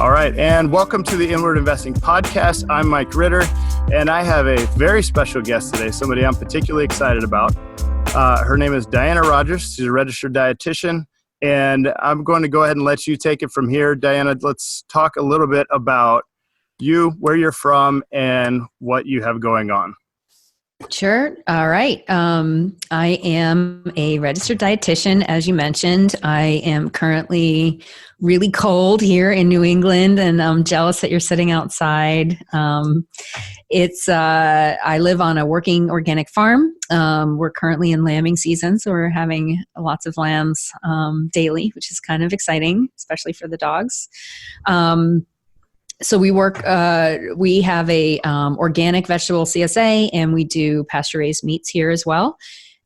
All right, and welcome to the Inward Investing Podcast. I'm Mike Ritter, and I have a very special guest today, somebody I'm particularly excited about. Her name is Diana Rodgers. She's a registered dietitian, and I'm going to go ahead and let you take it from here. Diana, let's talk a little bit about you, where you're from, and what you have going on. Sure. All right. I am a registered dietitian, as you mentioned. I am currently really cold here in New England, and I'm jealous that you're sitting outside. I live on a working organic farm. We're currently in lambing season, so we're having lots of lambs daily, which is kind of exciting, especially for the dogs. So we have a organic vegetable CSA, and we do pasture-raised meats here as well.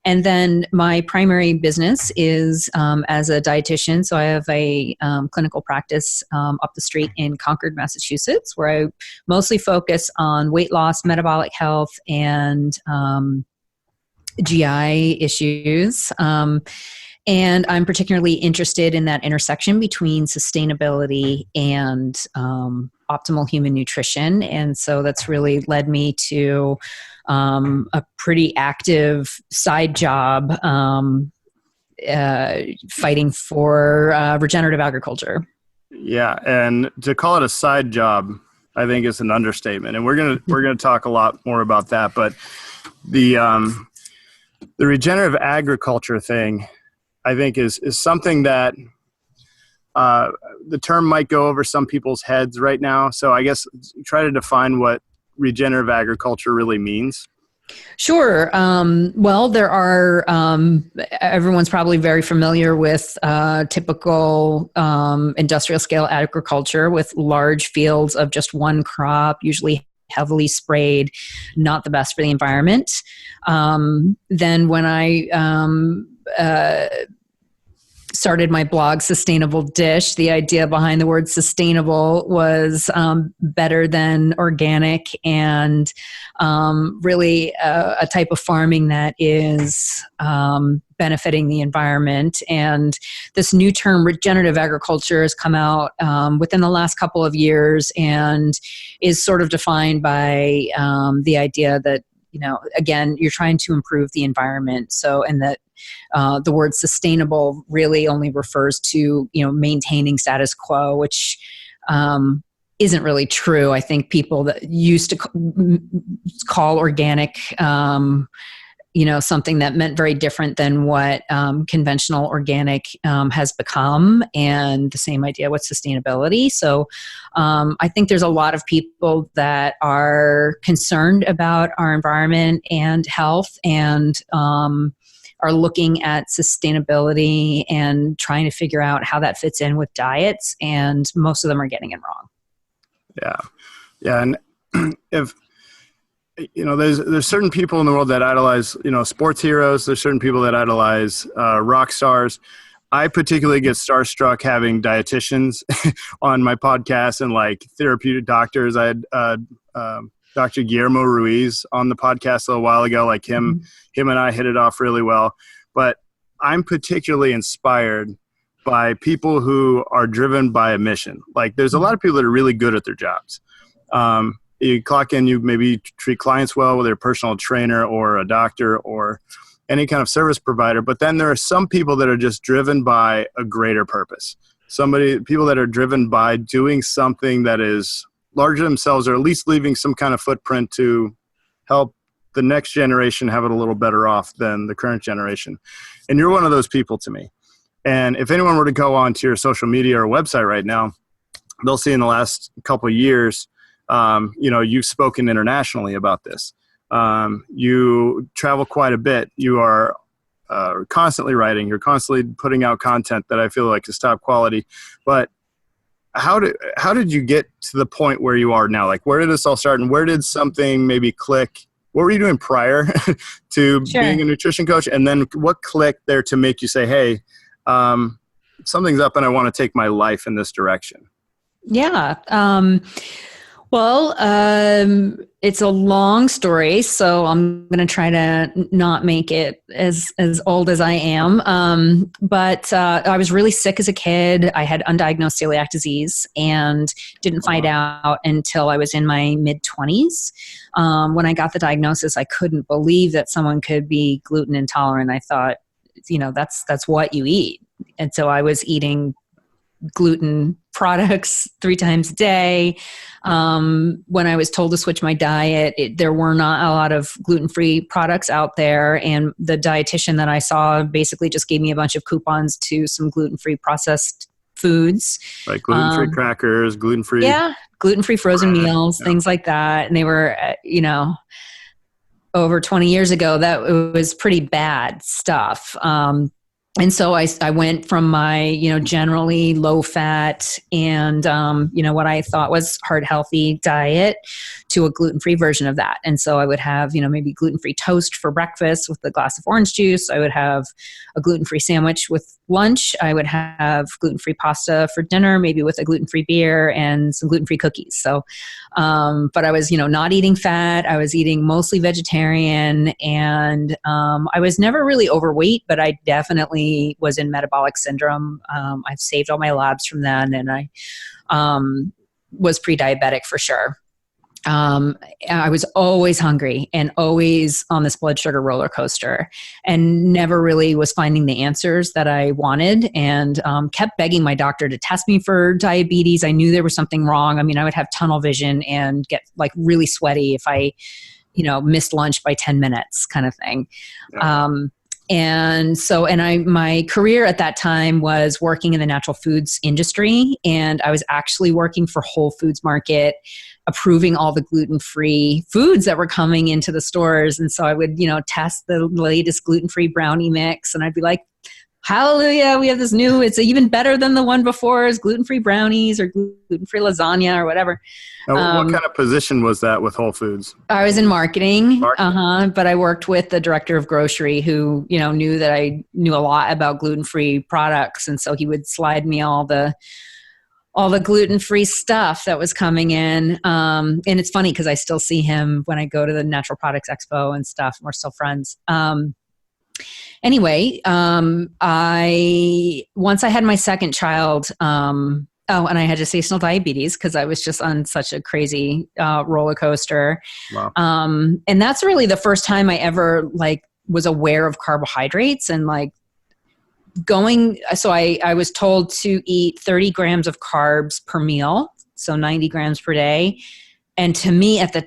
And then my primary business is as a dietitian. So I have a clinical practice up the street in Concord, Massachusetts, where I mostly focus on weight loss, metabolic health, and GI issues. And I'm particularly interested in that intersection between sustainability and optimal human nutrition. And so that's really led me to a pretty active side job fighting for regenerative agriculture. Yeah, and to call it a side job, I think is an understatement. And we're gonna talk a lot more about that. But the regenerative agriculture thing, I think is something that the term might go over some people's heads right now. So I guess try to define what regenerative agriculture really means. Sure. Well, there are, everyone's probably very familiar with typical industrial scale agriculture with large fields of just one crop, usually heavily sprayed, not the best for the environment. Then when I started my blog, Sustainable Dish, the idea behind the word sustainable was better than organic, and really a type of farming that is benefiting the environment. And this new term, regenerative agriculture, has come out within the last couple of years and is sort of defined by the idea that, again, you're trying to improve the environment. So, and that the word sustainable really only refers to, maintaining status quo, which isn't really true. I think people that used to call organic, something that meant very different than what conventional organic has become, and the same idea with sustainability. So I think there's a lot of people that are concerned about our environment and health, and are looking at sustainability and trying to figure out how that fits in with diets, and most of them are getting it wrong. Yeah. And if, there's certain people in the world that idolize, sports heroes. There's certain people that idolize rock stars. I particularly get starstruck having dietitians on my podcast and like therapeutic doctors. I had Dr. Guillermo Ruiz on the podcast a little while ago. Like him and I hit it off really well. But I'm particularly inspired by people who are driven by a mission. Like there's a lot of people that are really good at their jobs. You clock in, you maybe treat clients well, whether you're a personal trainer or a doctor or any kind of service provider. But then there are some people that are just driven by a greater purpose. People that are driven by doing something that is larger themselves, or at least leaving some kind of footprint to help the next generation have it a little better off than the current generation. And you're one of those people to me. And if anyone were to go onto your social media or website right now, they'll see in the last couple of years, you've spoken internationally about this. You travel quite a bit. You are constantly writing. You're constantly putting out content that I feel like is top quality. But how did you get to the point where you are now? Like, where did this all start, and where did something maybe click? What were you doing prior to being a nutrition coach? And then what clicked there to make you say, hey, something's up and I want to take my life in this direction? Yeah. Well, it's a long story, so I'm going to try to not make it as old as I am. But I was really sick as a kid. I had undiagnosed celiac disease and didn't find out until I was in my mid-20s. When I got the diagnosis, I couldn't believe that someone could be gluten intolerant. I thought, that's what you eat. And so I was eating gluten products 3 times a day. When I was told to switch my diet, there were not a lot of gluten-free products out there. And the dietitian that I saw basically just gave me a bunch of coupons to some gluten-free processed foods. Like gluten-free crackers, gluten-free. Yeah, gluten-free frozen meals, things like that. And they were, over 20 years ago, that was pretty bad stuff. And so I went from my, generally low fat and, what I thought was heart healthy diet to a gluten-free version of that. And so I would have, maybe gluten-free toast for breakfast with a glass of orange juice. I would have a gluten-free sandwich with lunch. I would have gluten-free pasta for dinner, maybe with a gluten-free beer and some gluten-free cookies. So, but I was, not eating fat. I was eating mostly vegetarian, and I was never really overweight, but I definitely was in metabolic syndrome. I've saved all my labs from then, and I was pre-diabetic for sure. I was always hungry and always on this blood sugar roller coaster, and never really was finding the answers that I wanted, and kept begging my doctor to test me for diabetes. I knew there was something wrong. I mean, I would have tunnel vision and get like really sweaty if I, missed lunch by 10 minutes kind of thing. Yeah. My career at that time was working in the natural foods industry, and I was actually working for Whole Foods Market, approving all the gluten-free foods that were coming into the stores. And so I would, test the latest gluten-free brownie mix, and I'd be like, hallelujah, we have this new, it's even better than the one before, is gluten-free brownies or gluten-free lasagna or whatever. Now, what kind of position was that with Whole Foods? I was in marketing, but I worked with the director of grocery who, knew that I knew a lot about gluten-free products. And so he would slide me all the gluten-free stuff that was coming in. And it's funny because I still see him when I go to the Natural Products Expo and stuff. We're still friends. Anyway, once I had my second child, and I had gestational diabetes because I was just on such a crazy roller coaster. Wow. And that's really the first time I ever was aware of carbohydrates and so I was told to eat 30 grams of carbs per meal, so 90 grams per day. And to me at the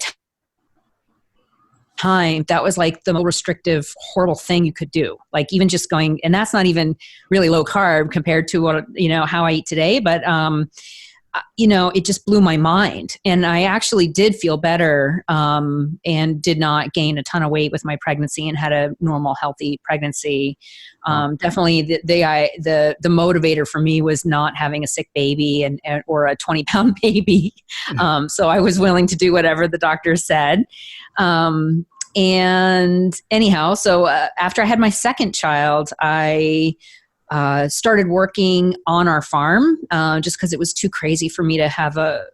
time, that was like the most restrictive, horrible thing you could do. Like even just going, and that's not even really low carb compared to what, how I eat today. But, it just blew my mind. And I actually did feel better and did not gain a ton of weight with my pregnancy and had a normal, healthy pregnancy. Definitely the motivator for me was not having a sick baby or a 20-pound baby. So I was willing to do whatever the doctor said. And anyhow, so after I had my second child, I started working on our farm just because it was too crazy for me to have a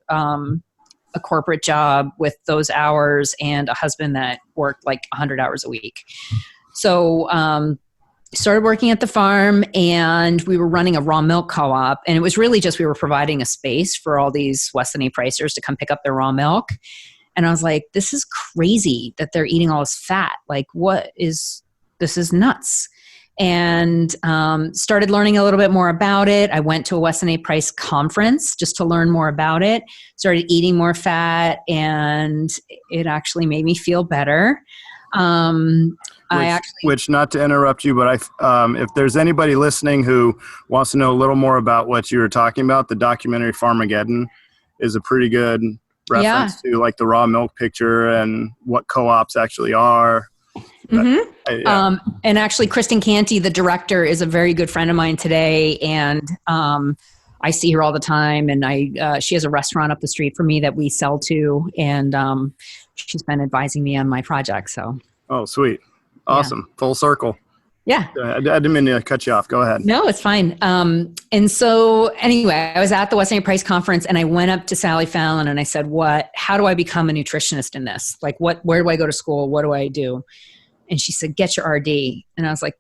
corporate job with those hours and a husband that worked like 100 hours a week. So started working at the farm, and we were running a raw milk co-op, and it was really just we were providing a space for all these Weston A. Pricers to come pick up their raw milk. And I was like, this is crazy that they're eating all this fat. Like, this is nuts. And started learning a little bit more about it. I went to a Weston A. Price conference just to learn more about it, started eating more fat, and it actually made me feel better. Which, not to interrupt you, but if there's anybody listening who wants to know a little more about what you were talking about, the documentary Farmageddon is a pretty good reference to like the raw milk picture and what co-ops actually are. Mm-hmm. And actually, Kristen Canty, the director, is a very good friend of mine today, and I see her all the time. And she has a restaurant up the street from me that we sell to, and she's been advising me on my project. So, oh, sweet, awesome, full circle. Yeah. I didn't mean to cut you off. Go ahead. No, it's fine. And so anyway, I was at the Weston A. Price conference and I went up to Sally Fallon and I said, how do I become a nutritionist in this? Like, where do I go to school? What do I do? And she said, get your RD. And I was like,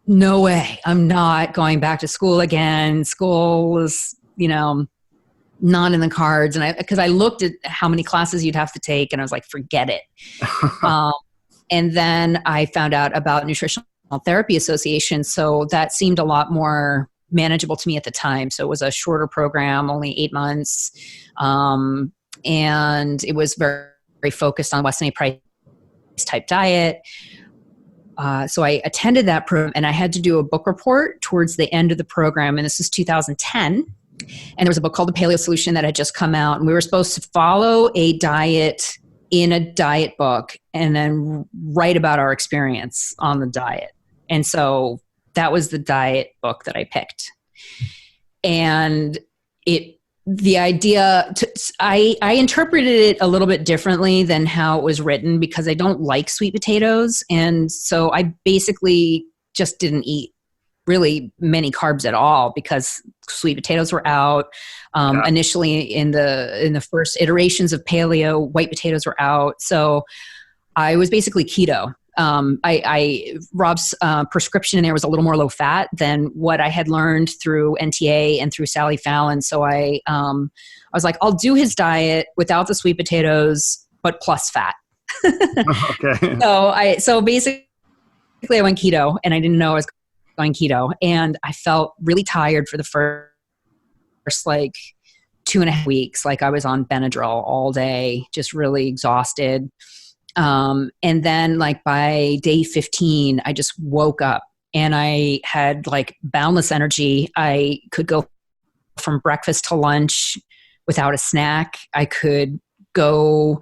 no way. I'm not going back to school again. School is, not in the cards. And because I looked at how many classes you'd have to take and I was like, forget it. And then I found out about Nutritional Therapy Association. So that seemed a lot more manageable to me at the time. So it was a shorter program, only 8 months. And it was very, very focused on Weston A. Price type diet. So I attended that program and I had to do a book report towards the end of the program. And this is 2010. And there was a book called The Paleo Solution that had just come out. And we were supposed to follow a diet in a diet book and then write about our experience on the diet. And so that was the diet book that I picked. And the idea, I interpreted it a little bit differently than how it was written because I don't like sweet potatoes. And so I basically just didn't eat really many carbs at all because sweet potatoes were out. Initially in the first iterations of paleo, white potatoes were out. So I was basically keto. Rob's prescription in there was a little more low fat than what I had learned through NTA and through Sally Fallon. So I was like, I'll do his diet without the sweet potatoes, but plus fat. Okay. So basically I went keto and I didn't know I was going keto. And I felt really tired for the first like 2.5 weeks. Like I was on Benadryl all day, just really exhausted. And then like by day 15, I just woke up and I had like boundless energy. I could go from breakfast to lunch without a snack. I could go,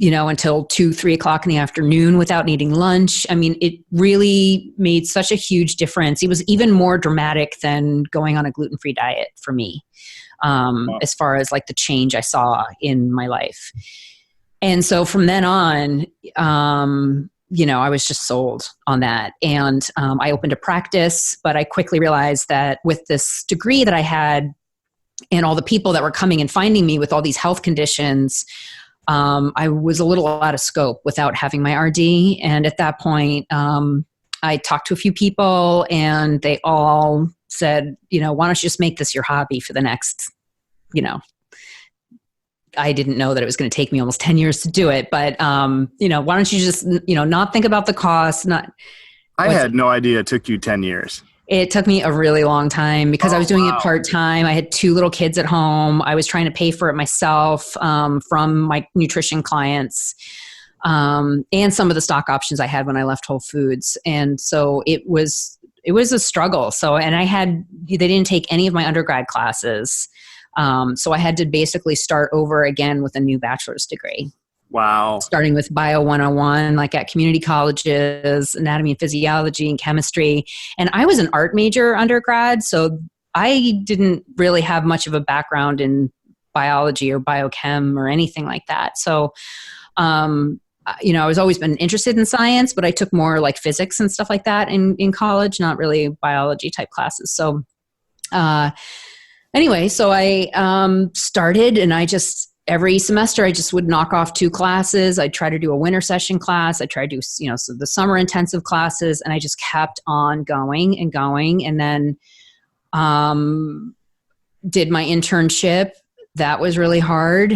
until 2-3 o'clock in the afternoon without needing lunch. I mean, it really made such a huge difference. It was even more dramatic than going on a gluten-free diet for me, as far as like the change I saw in my life. And so from then on, I was just sold on that. And I opened a practice, but I quickly realized that with this degree that I had and all the people that were coming and finding me with all these health conditions, I was a little out of scope without having my RD. And at that point, I talked to a few people and they all said, why don't you just make this your hobby for the next, I didn't know that it was going to take me almost 10 years to do it, but, why don't you just, not think about the cost, I had no idea it took you 10 years. It took me a really long time because I was doing it part-time. I had 2 little kids at home. I was trying to pay for it myself from my nutrition clients and some of the stock options I had when I left Whole Foods. And so it was a struggle. So, and they didn't take any of my undergrad classes. So I had to basically start over again with a new bachelor's degree. Wow. Starting with Bio 101, like at community colleges, anatomy and physiology and chemistry. And I was an art major undergrad, so I didn't really have much of a background in biology or biochem or anything like that. So, I was always been interested in science, but I took more like physics and stuff like that in college, not really biology type classes. So, anyway, so I started and every semester, I just would knock off 2 classes. I'd try to do a winter session class. I'd try to do, so the summer intensive classes. And I just kept on going and going. And then did my internship. That was really hard.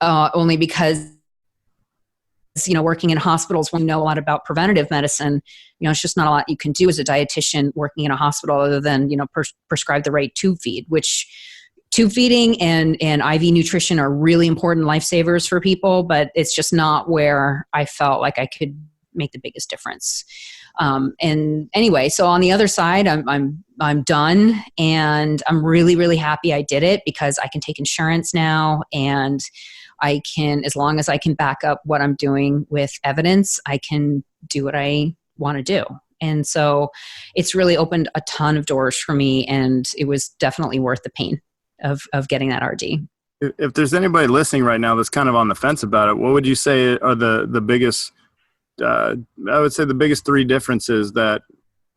Only because, working in hospitals, when you know a lot about preventative medicine, it's just not a lot you can do as a dietitian working in a hospital other than, prescribe the right tube feed, which tube feeding and IV nutrition are really important lifesavers for people, but it's just not where I felt like I could make the biggest difference. And anyway, so on the other side, I'm done and I'm really, really happy I did it because I can take insurance now and I can, as long as I can back up what I'm doing with evidence, I can do what I want to do. And so it's really opened a ton of doors for me and it was definitely worth the pain of getting that RD. If there's anybody listening right now that's kind of on the fence about it, what would you say are the biggest I would say the biggest three differences that,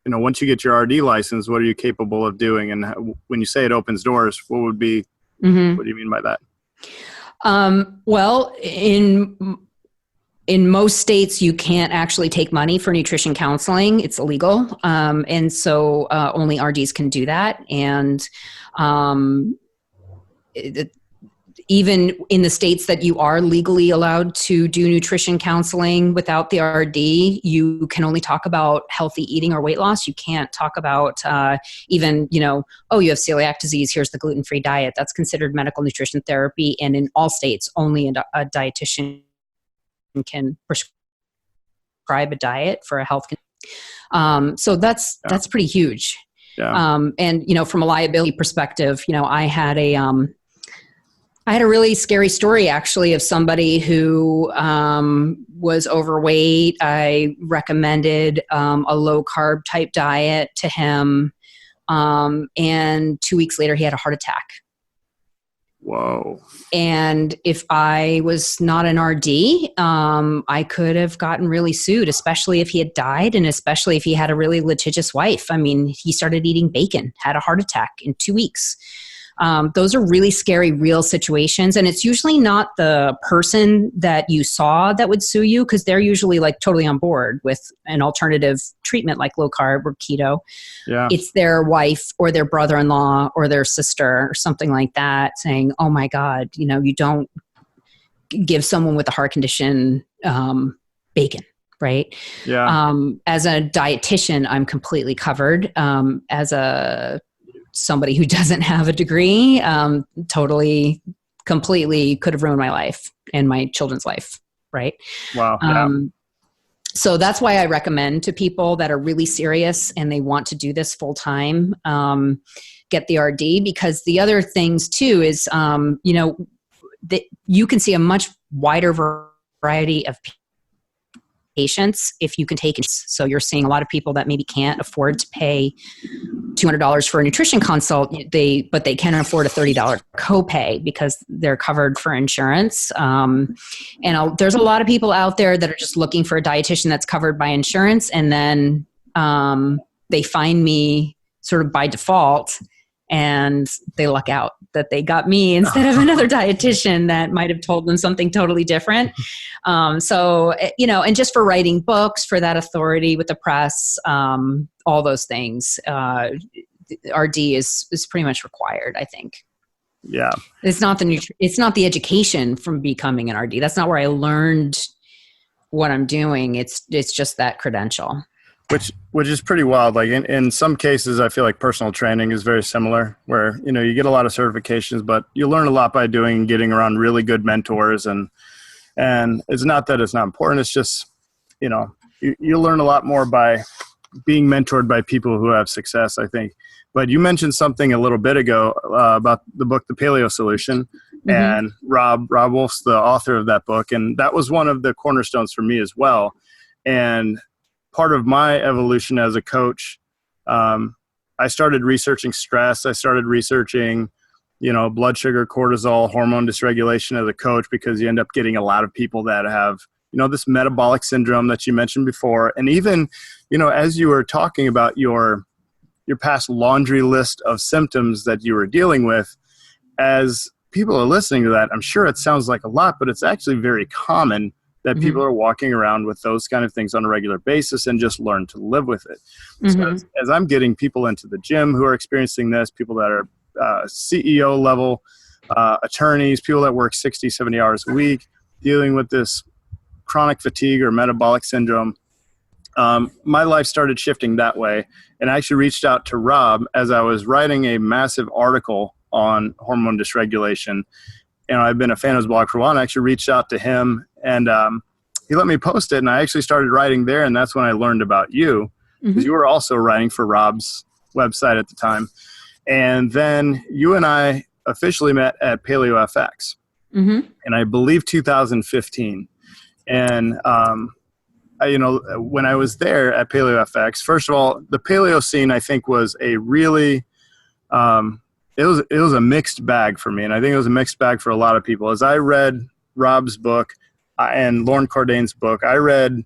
once you get your RD license, what are you capable of doing? And when you say it opens doors, what do you mean by that? Well, in most states, you can't actually take money for nutrition counseling. It's illegal. And so only RDs can do that. And even in the states that you are legally allowed to do nutrition counseling without the RD, you can only talk about healthy eating or weight loss. You can't talk about even, you have celiac disease, here's the gluten-free diet. That's considered medical nutrition therapy. And in all states, only a dietitian can prescribe a diet for a health condition. So that's pretty huge. Yeah. And, from a liability perspective, I had a really scary story actually of somebody who was overweight. I recommended a low carb type diet to him. And 2 weeks later, he had a heart attack. Whoa. And if I was not an RD, I could have gotten really sued, especially if he had died and especially if he had a really litigious wife. I mean, he started eating bacon, had a heart attack in 2 weeks. Those are really scary, real situations. And it's usually not the person that you saw that would sue you because they're usually like totally on board with an alternative treatment like low carb or keto. Yeah. It's their wife or their brother-in-law or their sister or something like that saying, oh my God, you don't give someone with a heart condition bacon. Right. Yeah. As a dietitian, I'm completely covered. As somebody who doesn't have a degree, totally, completely could have ruined my life and my children's life. Right. Wow. Yeah. So that's why I recommend to people that are really serious and they want to do this full time, get the RD, because the other things too is, that you can see a much wider variety of patients if you can take it. So you're seeing a lot of people that maybe can't afford to pay $200 for a nutrition consult, but they can afford a $30 copay because they're covered for insurance. There's a lot of people out there that are just looking for a dietitian that's covered by insurance, and then they find me sort of by default, and they luck out that they got me instead of another dietitian that might have told them something totally different. And just for writing books, for that authority with the press, all those things, RD is pretty much required, I think. Yeah. It's not the education from becoming an RD. That's not where I learned what I'm doing. It's just that credential. Which is pretty wild. Like in some cases, I feel like personal training is very similar where, you get a lot of certifications, but you learn a lot by doing and getting around really good mentors. And it's not that it's not important. It's just, you learn a lot more by being mentored by people who have success, I think. But you mentioned something a little bit ago about the book, The Paleo Solution, and Rob Wolf's the author of that book. And that was one of the cornerstones for me as well. And part of my evolution as a coach, I started researching stress. I started researching, blood sugar, cortisol, hormone dysregulation as a coach, because you end up getting a lot of people that have, this metabolic syndrome that you mentioned before. And even, as you were talking about your past laundry list of symptoms that you were dealing with, as people are listening to that, I'm sure it sounds like a lot, but it's actually very common that people are walking around with those kind of things on a regular basis and just learn to live with it. So as I'm getting people into the gym who are experiencing this, people that are CEO level attorneys, people that work 60, 70 hours a week, dealing with this chronic fatigue or metabolic syndrome, my life started shifting that way. And I actually reached out to Rob as I was writing a massive article on hormone dysregulation. I've been a fan of his blog for a while, and I actually reached out to him, and he let me post it, and I actually started writing there, and that's when I learned about you, because you were also writing for Rob's website at the time. And then you and I officially met at Paleo FX, and I believe 2015. And when I was there at Paleo FX, first of all, the paleo scene, I think, was a really it was a mixed bag for me, and I think it was a mixed bag for a lot of people. As I read Rob's book and Lauren Cordain's book, I read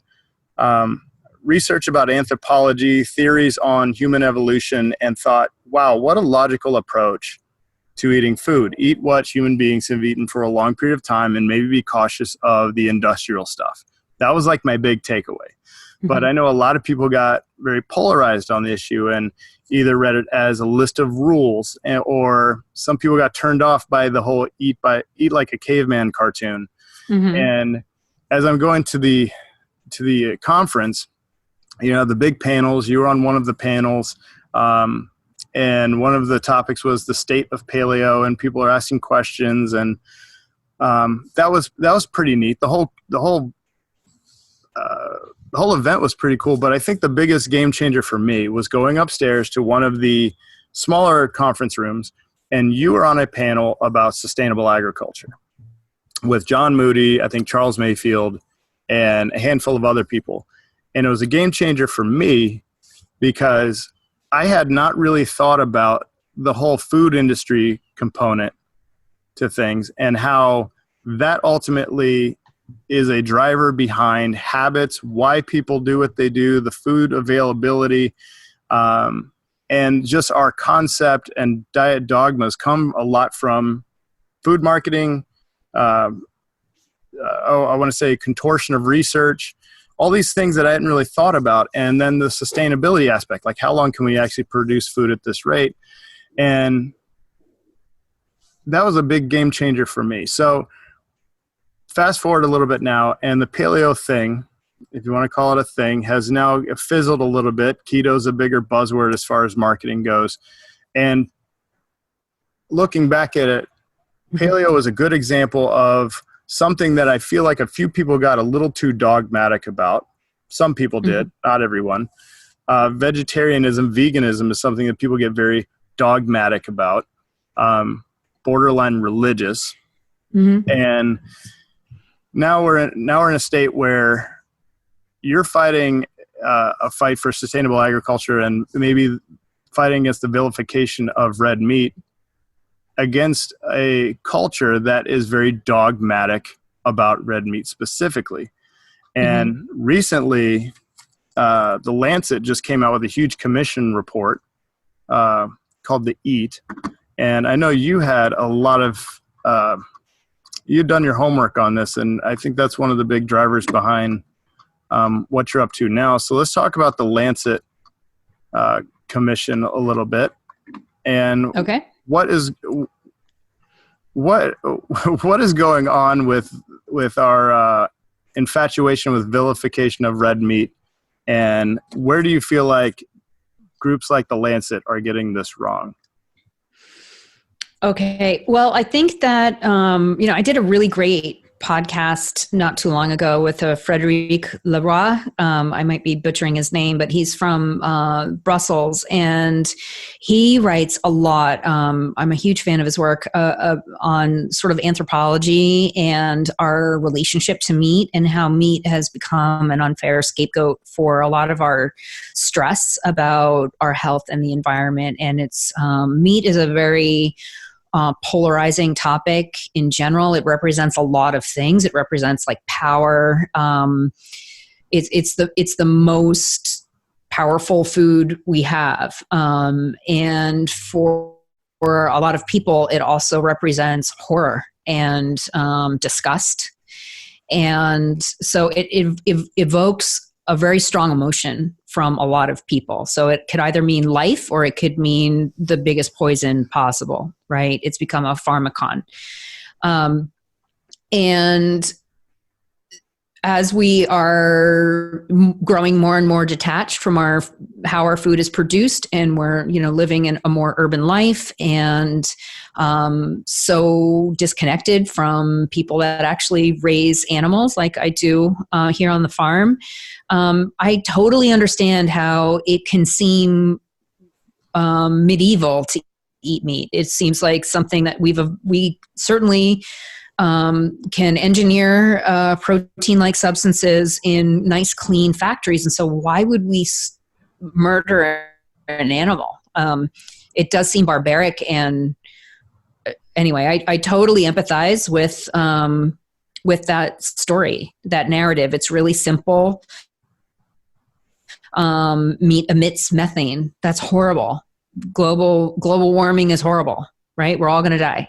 research about anthropology, theories on human evolution, and thought, wow, what a logical approach to eating food. Eat what human beings have eaten for a long period of time and maybe be cautious of the industrial stuff. That was like my big takeaway. Mm-hmm. But I know a lot of people got very polarized on the issue and either read it as a list of rules, or some people got turned off by the whole eat like a caveman cartoon. Mm-hmm. And as I'm going to the conference, the big panels, you were on one of the panels, and one of the topics was the state of paleo, and people are asking questions, and that was pretty neat. The whole event was pretty cool, but I think the biggest game changer for me was going upstairs to one of the smaller conference rooms, and you were on a panel about sustainable agriculture with John Moody, I think Charles Mayfield, and a handful of other people. And it was a game changer for me because I had not really thought about the whole food industry component to things and how that ultimately is a driver behind habits, why people do what they do, the food availability, and just our concept and diet dogmas come a lot from food marketing, I want to say contortion of research, all these things that I hadn't really thought about. And then the sustainability aspect, like how long can we actually produce food at this rate? And that was a big game changer for me. So fast forward a little bit now, and the paleo thing, if you want to call it a thing, has now fizzled a little bit. Keto is a bigger buzzword as far as marketing goes. And looking back at it, paleo is a good example of something that I feel like a few people got a little too dogmatic about. Some people did, not everyone. Vegetarianism, veganism is something that people get very dogmatic about, borderline religious. Mm-hmm. And now we're in a state where you're fighting a fight for sustainable agriculture and maybe fighting against the vilification of red meat against a culture that is very dogmatic about red meat specifically. And recently, the Lancet just came out with a huge commission report called The Eat. And I know you had a lot of, you'd done your homework on this, and I think that's one of the big drivers behind what you're up to now. So let's talk about the Lancet commission a little bit. And what is going on with our infatuation with vilification of red meat, and where do you feel like groups like the Lancet are getting this wrong? Okay. Well, I think that, I did a really great podcast not too long ago with Frédéric Leroy. I might be butchering his name, but he's from Brussels, and he writes a lot. I'm a huge fan of his work on sort of anthropology and our relationship to meat, and how meat has become an unfair scapegoat for a lot of our stress about our health and the environment. And meat is a very polarizing topic in general. It represents a lot of things. It represents like power. It's the most powerful food we have. And for a lot of people, it also represents horror and disgust. And so it evokes a very strong emotion from a lot of people. So it could either mean life or it could mean the biggest poison possible, right? It's become a pharmacon. And as we are growing more and more detached from how our food is produced, and we're living in a more urban life, and so disconnected from people that actually raise animals like I do here on the farm, I totally understand how it can seem medieval to eat meat. It seems like something that we certainly can engineer protein-like substances in nice, clean factories. And so why would we murder an animal? It does seem barbaric. And anyway, I totally empathize with that story, that narrative. It's really simple. meat emits methane. That's horrible. Global warming is horrible, right? We're all going to die.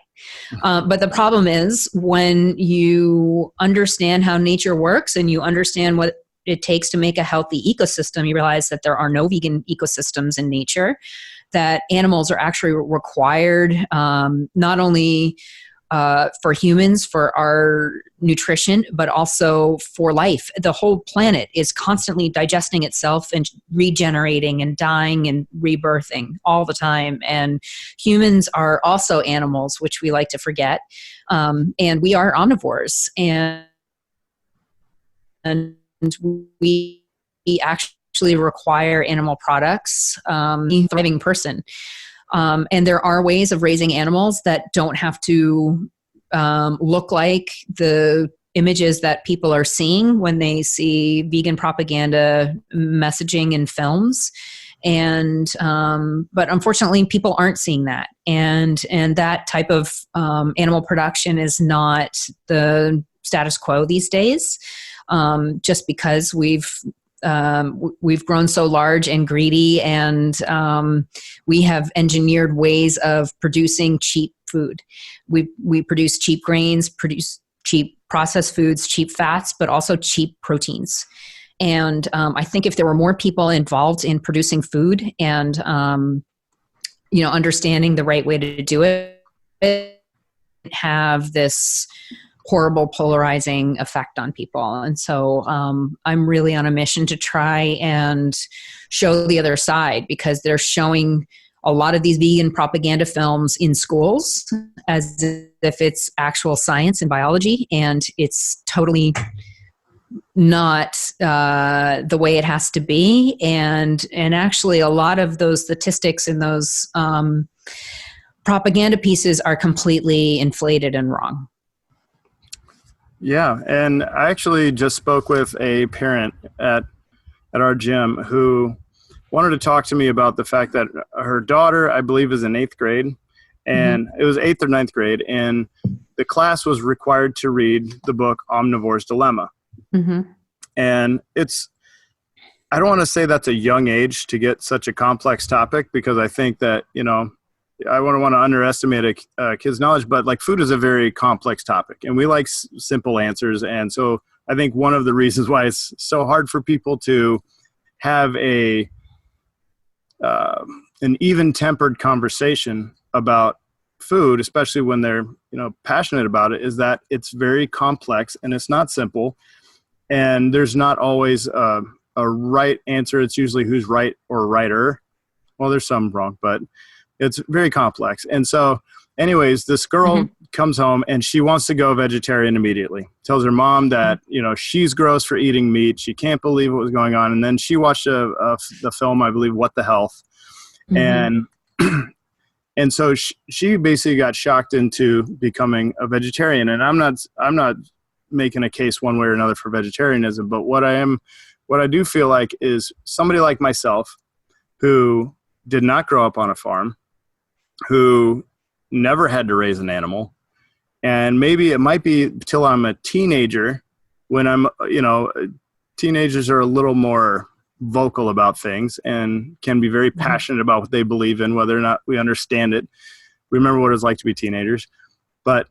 But the problem is when you understand how nature works and you understand what it takes to make a healthy ecosystem, you realize that there are no vegan ecosystems in nature, that animals are actually required, not only for humans, for our nutrition, but also for life. The whole planet is constantly digesting itself and regenerating and dying and rebirthing all the time. And humans are also animals, which we like to forget. And we are omnivores. And we actually require animal products, a thriving person. And there are ways of raising animals that don't have to look like the images that people are seeing when they see vegan propaganda messaging in films. And but unfortunately, people aren't seeing that, and that type of animal production is not the status quo these days. Just because we've grown so large and greedy, and we have engineered ways of producing cheap food. We produce cheap grains, produce cheap processed foods, cheap fats, but also cheap proteins. And I think if there were more people involved in producing food and understanding the right way to do it, have this horrible polarizing effect on people. And so I'm really on a mission to try and show the other side, because they're showing a lot of these vegan propaganda films in schools as if it's actual science and biology, and it's totally not the way it has to be. And actually a lot of those statistics in those propaganda pieces are completely inflated and wrong. Yeah, and I actually just spoke with a parent at our gym who wanted to talk to me about the fact that her daughter, I believe, is in 8th grade, and it was 8th or 9th grade, and the class was required to read the book Omnivore's Dilemma. And I don't want to say that's a young age to get such a complex topic, because I think that, I wouldn't want to underestimate a kid's knowledge, but like food is a very complex topic, and we like simple answers. And so I think one of the reasons why it's so hard for people to have an even-tempered conversation about food, especially when they're passionate about it, is that it's very complex and it's not simple, and there's not always a right answer. It's usually who's right or righter. Well, there's some wrong, but it's very complex. And so anyways, this girl comes home and she wants to go vegetarian immediately. Tells her mom that, she's gross for eating meat. She can't believe what was going on. And then she watched the film, I believe, What the Health. And so she basically got shocked into becoming a vegetarian. And I'm not making a case one way or another for vegetarianism, but what I do feel like is somebody like myself who did not grow up on a farm, who never had to raise an animal, and maybe it might be till I'm a teenager when teenagers are a little more vocal about things and can be very passionate about what they believe in, whether or not we understand it. We remember what it's like to be teenagers. But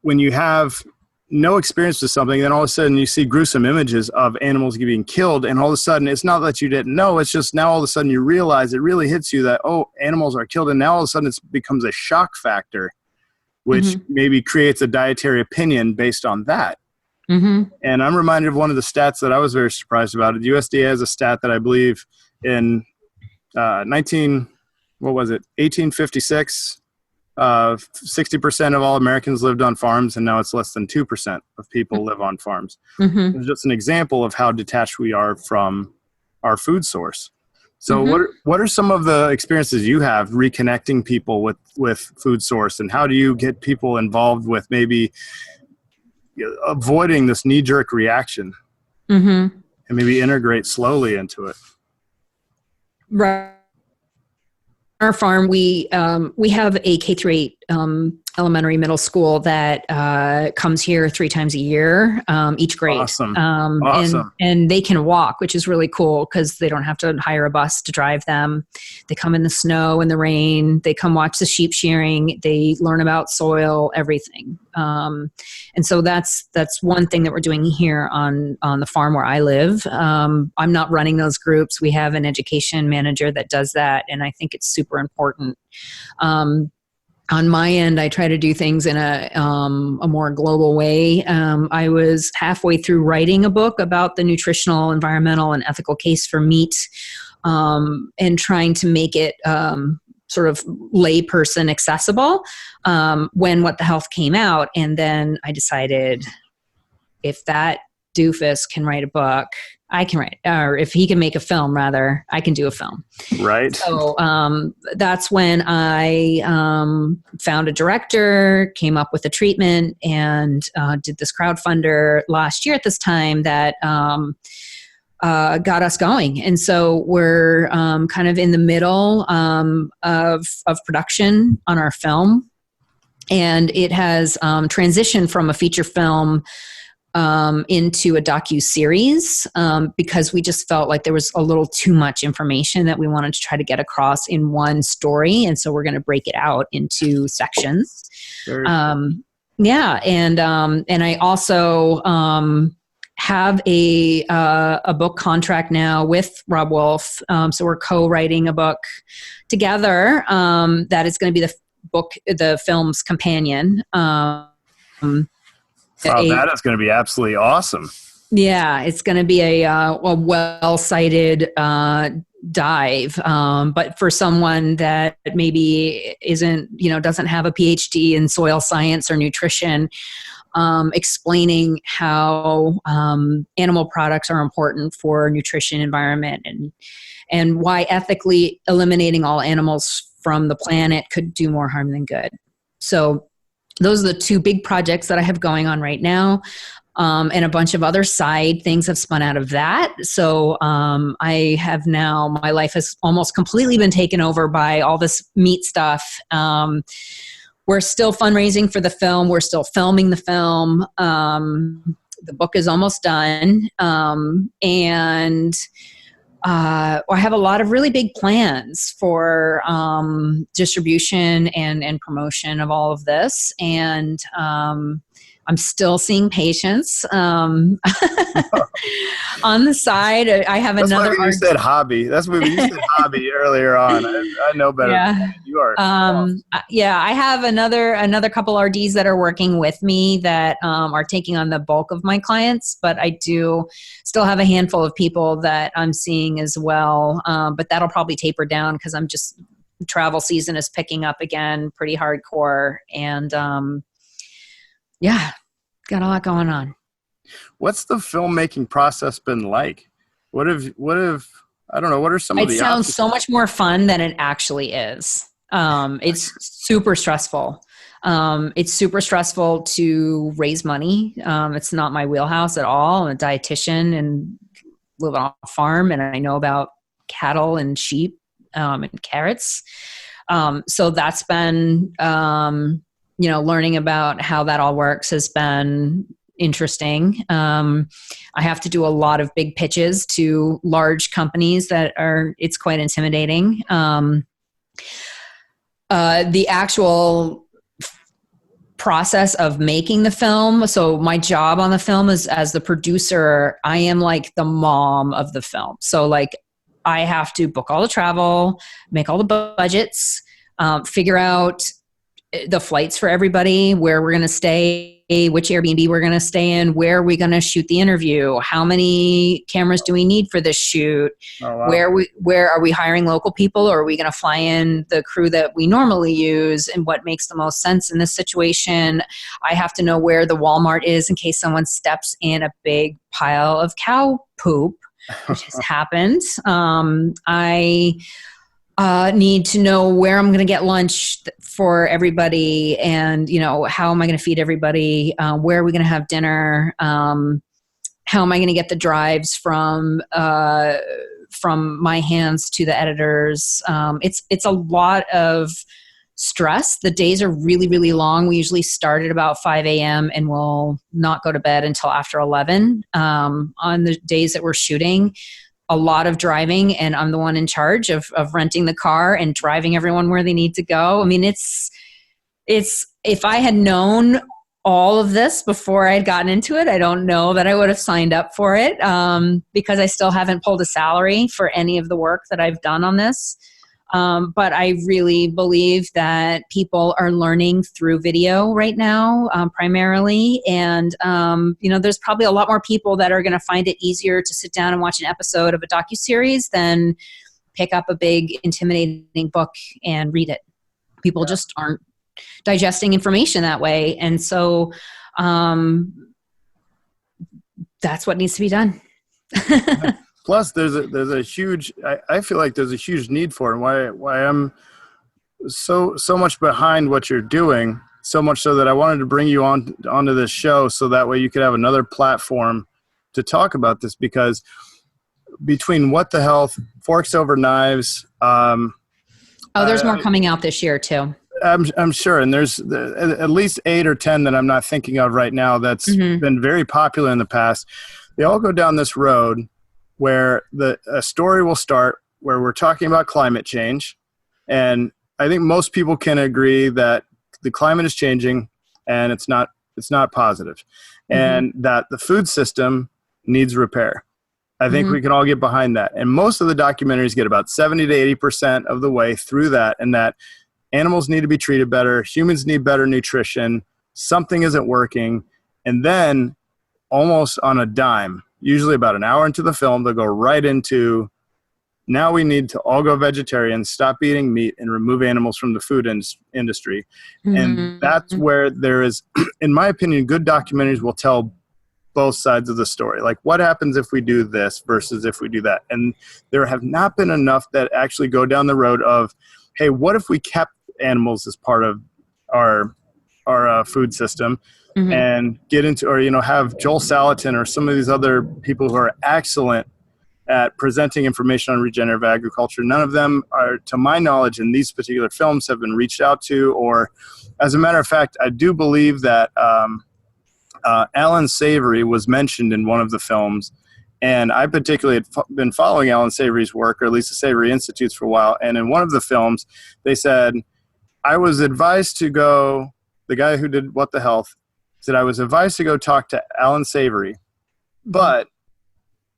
when you have no experience with something, then all of a sudden you see gruesome images of animals being killed, and all of a sudden it's not that you didn't know, it's just now all of a sudden you realize it really hits you that, oh, animals are killed, and now all of a sudden it becomes a shock factor, which maybe creates a dietary opinion based on that. And I'm reminded of one of the stats that I was very surprised about. The USDA has a stat that I believe in 1856, 60% of all Americans lived on farms, and now it's less than 2% of people live on farms. It's just an example of how detached we are from our food source. So what are some of the experiences you have reconnecting people with food source, and how do you get people involved with maybe avoiding this knee-jerk reaction and maybe integrate slowly into it? Right. Our farm, we have a K-8 elementary, middle school that comes here 3 times a year, each grade. Awesome. Awesome. And they can walk, which is really cool because they don't have to hire a bus to drive them. They come in the snow and the rain. They come watch the sheep shearing. They learn about soil, everything. And so that's one thing that we're doing here on the farm where I live. I'm not running those groups. We have an education manager that does that, and I think it's super important. On my end, I try to do things in a more global way. I was halfway through writing a book about the nutritional, environmental, and ethical case for meat, and trying to make it sort of layperson accessible when What the Health came out. And then I decided, if that doofus can write a book, I can write, or if he can make a film, rather, I can do a film. Right. So that's when I found a director, came up with a treatment, and did this crowdfunder last year at this time that got us going. And so we're kind of in the middle of production on our film. And it has transitioned from a feature film into a docu-series because we just felt like there was a little too much information that we wanted to try to get across in one story. And so we're going to break it out into sections. Yeah. And I also have a book contract now with Rob Wolf. So we're co-writing a book together that is going to be the film's companion. Wow, that is going to be absolutely awesome. Yeah, it's going to be a well-cited dive, but for someone that maybe doesn't have a PhD in soil science or nutrition, explaining how animal products are important for nutrition, environment, and why ethically eliminating all animals from the planet could do more harm than good. So those are the 2 big projects that I have going on right now. And a bunch of other side things have spun out of that. So I have now, my life has almost completely been taken over by all this meat stuff. We're still fundraising for the film. We're still filming the film. The book is almost done. And I have a lot of really big plans for distribution and promotion of all of this. And I'm still seeing patients. On the side, I have That's another. You said hobby. That's what you said hobby earlier on. I know better. Yeah. You are. Yeah, I have another couple RDs that are working with me that are taking on the bulk of my clients, but I do still have a handful of people that I'm seeing as well. But that'll probably taper down because travel season is picking up again pretty hardcore. And yeah, got a lot going on. What's the filmmaking process been like? What have I don't know, what are some of the It sounds so much more fun than it actually is. It's super stressful. It's super stressful to raise money. It's not my wheelhouse at all. I'm a dietitian and live on a farm, and I know about cattle and sheep and carrots. So that's been, learning about how that all works has been interesting. I have to do a lot of big pitches to large companies it's quite intimidating. The actual process of making the film. So my job on the film is, as the producer, I am like the mom of the film. So like I have to book all the travel, make all the budgets, figure out the flights for everybody, where we're going to stay, which Airbnb we're going to stay in, where are we going to shoot the interview, how many cameras do we need for this shoot, where are we hiring local people, or are we going to fly in the crew that we normally use, and what makes the most sense in this situation. I have to know where the Walmart is in case someone steps in a big pile of cow poop, which has happened. I need to know where I'm going to get lunch for everybody, and how am I going to feed everybody? Where are we going to have dinner? How am I going to get the drives from my hands to the editors? It's a lot of stress. The days are really, really long. We usually start at about 5 a.m. and we'll not go to bed until after 11. On the days that we're shooting, a lot of driving, and I'm the one in charge of renting the car and driving everyone where they need to go. I mean, it's if I had known all of this before I had gotten into it, I don't know that I would have signed up for it, because I still haven't pulled a salary for any of the work that I've done on this. But I really believe that people are learning through video right now, primarily. And, there's probably a lot more people that are going to find it easier to sit down and watch an episode of a docuseries than pick up a big, intimidating book and read it. People just aren't digesting information that way. And so that's what needs to be done. Plus, there's a huge. I feel like there's a huge need for it. And why I'm so much behind what you're doing. So much so that I wanted to bring you onto this show, so that way you could have another platform to talk about this. Because between What the Health, Forks Over Knives. There's more coming out this year too. I'm sure, and there's at least 8 or 10 that I'm not thinking of right now. That's been very popular in the past. They all go down this road where a story will start where we're talking about climate change. And I think most people can agree that the climate is changing and it's not positive, and that the food system needs repair. I think we can all get behind that. And most of the documentaries get about 70 to 80% of the way through that, and that animals need to be treated better, humans need better nutrition, something isn't working. And then almost on a dime, usually about an hour into the film, they'll go right into, now we need to all go vegetarian, stop eating meat, and remove animals from the food industry. And that's where there is, in my opinion, good documentaries will tell both sides of the story. Like, what happens if we do this versus if we do that? And there have not been enough that actually go down the road of, hey, what if we kept animals as part of our food system, and get into, or, have Joel Salatin or some of these other people who are excellent at presenting information on regenerative agriculture. None of them are, to my knowledge, in these particular films have been reached out to, or as a matter of fact, I do believe that Alan Savory was mentioned in one of the films. And I particularly had been following Alan Savory's work, or at least the Savory Institutes, for a while. And in one of the films, they said, I was advised to go, the guy who did What the Health said, I was advised to go talk to Alan Savory. But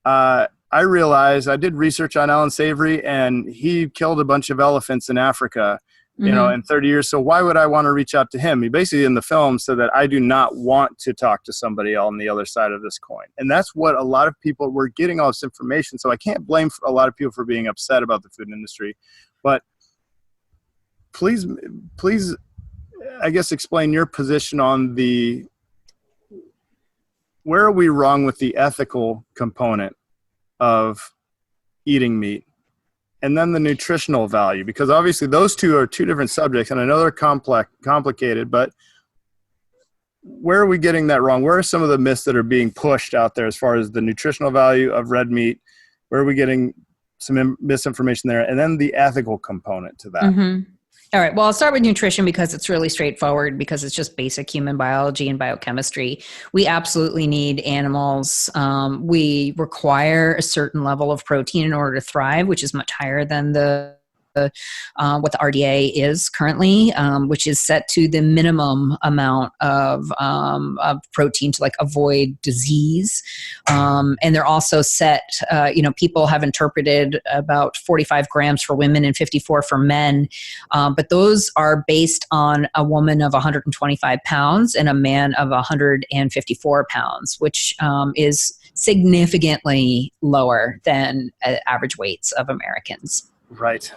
I realized, I did research on Alan Savory, and he killed a bunch of elephants in Africa, in 30 years. So why would I want to reach out to him? He basically, in the film, said that I do not want to talk to somebody on the other side of this coin. And that's what a lot of people were getting, all this information. So I can't blame a lot of people for being upset about the food industry. But please, I guess, explain your position on where are we wrong with the ethical component of eating meat? And then the nutritional value, because obviously those two are two different subjects, and I know they're complicated, but where are we getting that wrong? Where are some of the myths that are being pushed out there as far as the nutritional value of red meat? Where are we getting some misinformation there? And then the ethical component to that. All right. Well, I'll start with nutrition because it's really straightforward, because it's just basic human biology and biochemistry. We absolutely need animals. We require a certain level of protein in order to thrive, which is much higher than what the RDA is currently, which is set to the minimum amount of protein to avoid disease. And they're also set, people have interpreted about 45 grams for women and 54 for men. But those are based on a woman of 125 pounds and a man of 154 pounds, which is significantly lower than average weights of Americans. Right.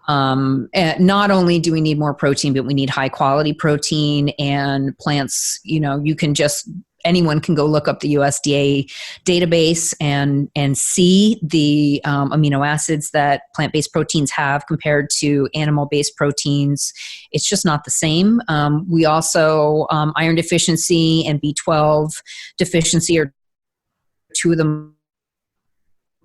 And not only do we need more protein, but we need high quality protein, and plants, anyone can go look up the USDA database and see the amino acids that plant-based proteins have compared to animal-based proteins. It's just not the same. We also, iron deficiency and B12 deficiency are two of the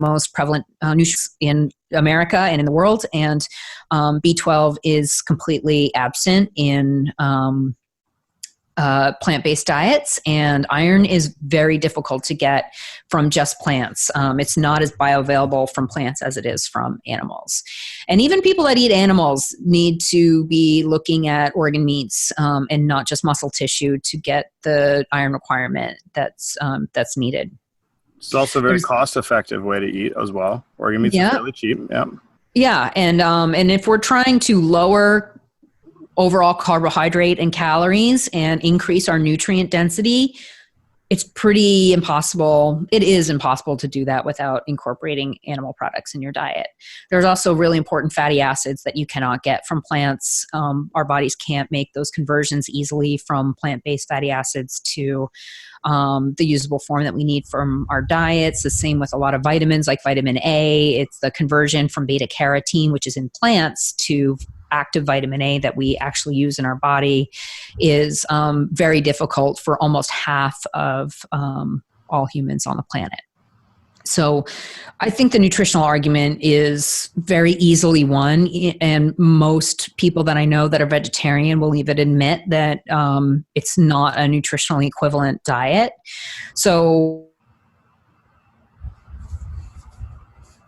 most prevalent nutrients in America and in the world. And B12 is completely absent in plant-based diets, and iron is very difficult to get from just plants. It's not as bioavailable from plants as it is from animals. And even people that eat animals need to be looking at organ meats and not just muscle tissue to get the iron requirement that's needed. It's also a very cost-effective way to eat as well. Organ meats are fairly cheap. Yeah. Yeah, and if we're trying to lower overall carbohydrate and calories and increase our nutrient density, it's pretty impossible. It is impossible to do that without incorporating animal products in your diet. There's also really important fatty acids that you cannot get from plants. Our bodies can't make those conversions easily from plant-based fatty acids to the usable form that we need from our diets. The same with a lot of vitamins like vitamin A. It's the conversion from beta carotene, which is in plants, to active vitamin A that we actually use in our body is very difficult for almost half of all humans on the planet. So I think the nutritional argument is very easily won, and most people that I know that are vegetarian will even admit that it's not a nutritionally equivalent diet. So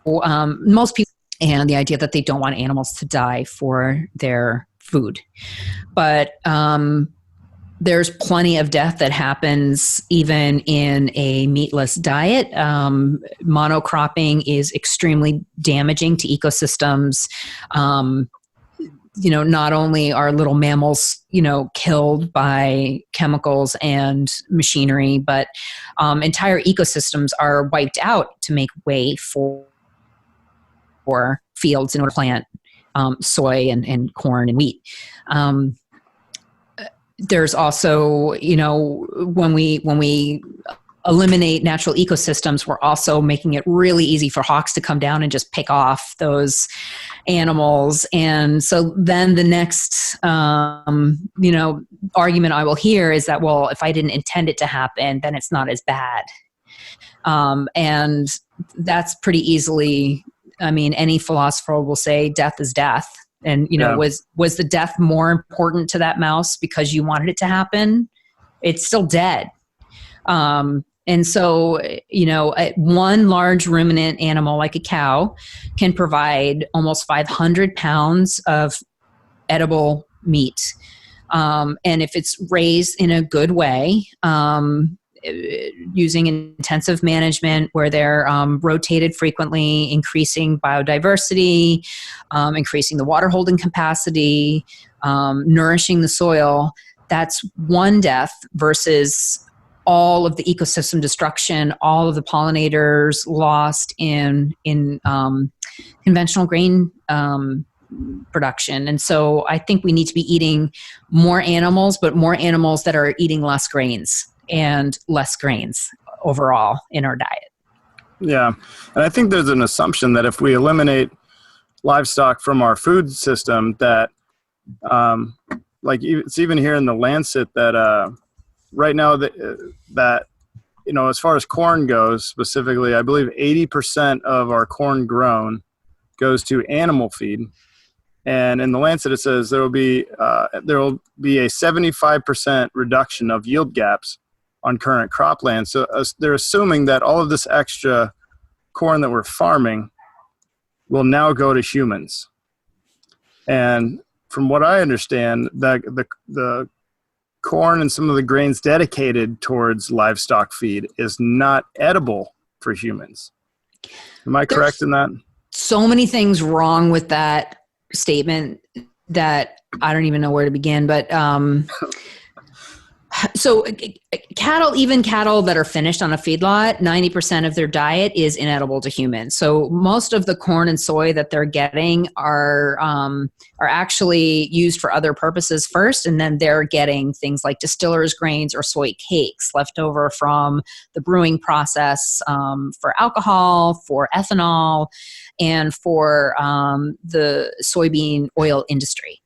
most people, and the idea that they don't want animals to die for their food. But there's plenty of death that happens even in a meatless diet. Monocropping is extremely damaging to ecosystems. Not only are little mammals, killed by chemicals and machinery, but entire ecosystems are wiped out to make way for fields in order to plant soy and corn and wheat. There's also, when we eliminate natural ecosystems, we're also making it really easy for hawks to come down and just pick off those animals. And so then the next, argument I will hear is that, well, if I didn't intend it to happen, then it's not as bad. And that's pretty easily, any philosopher will say death is death. And, was the death more important to that mouse because you wanted it to happen? It's still dead. And so, one large ruminant animal like a cow can provide almost 500 pounds of edible meat. And if it's raised in a good way, using intensive management where they're rotated frequently, increasing biodiversity, increasing the water holding capacity, nourishing the soil, that's one death versus all of the ecosystem destruction, all of the pollinators lost in conventional grain production. And so I think we need to be eating more animals, but more animals that are eating less grains and less grains overall in our diet. Yeah. And I think there's an assumption that if we eliminate livestock from our food system, that it's even here in the Lancet that right now that as far as corn goes specifically, I believe 80% of our corn grown goes to animal feed. And in the Lancet, it says there will be a 75% reduction of yield gaps on current cropland. So they're assuming that all of this extra corn that we're farming will now go to humans. And from what I understand, the corn and some of the grains dedicated towards livestock feed is not edible for humans. Am I correct in that? So many things wrong with that statement that I don't even know where to begin, but so even cattle that are finished on a feedlot, 90% of their diet is inedible to humans. So most of the corn and soy that they're getting are actually used for other purposes first, and then they're getting things like distillers grains or soy cakes left over from the brewing process for alcohol, for ethanol, and for the soybean oil industry.